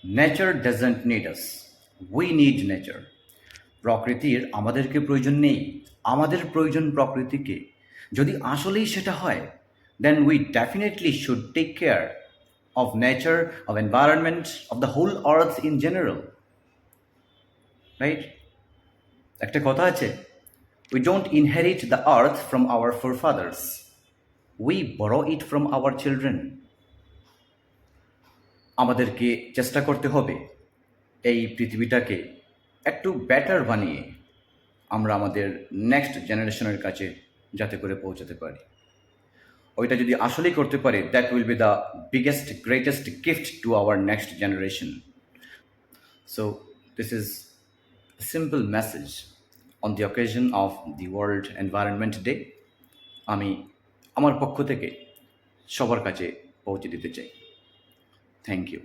Nature doesn't need us, we need nature. প্রকৃতির আমাদেরকে প্রয়োজন নেই, আমাদের প্রয়োজন প্রকৃতিকে। যদি আসলেই সেটা হয়, then we definitely should take care of nature, of environment, of the whole earth in general, right? একটা কথা আছে, we don't inherit the earth from our forefathers, we borrow it from our children. আমাদেরকে চেষ্টা করতে হবে এই পৃথিবীটাকে একটু বেটার বানিয়ে আমরা আমাদের নেক্সট জেনারেশনের কাছে যাতে করে পৌঁছাতে পারি। ওইটা যদি আসলেই করতে পারি, that will be the biggest greatest gift to our next generation. So this is a simple message on the occasion of the World Environment Day আমি আমার পক্ষ থেকে সবার কাছে পৌঁছে দিতে চাই। Thank you.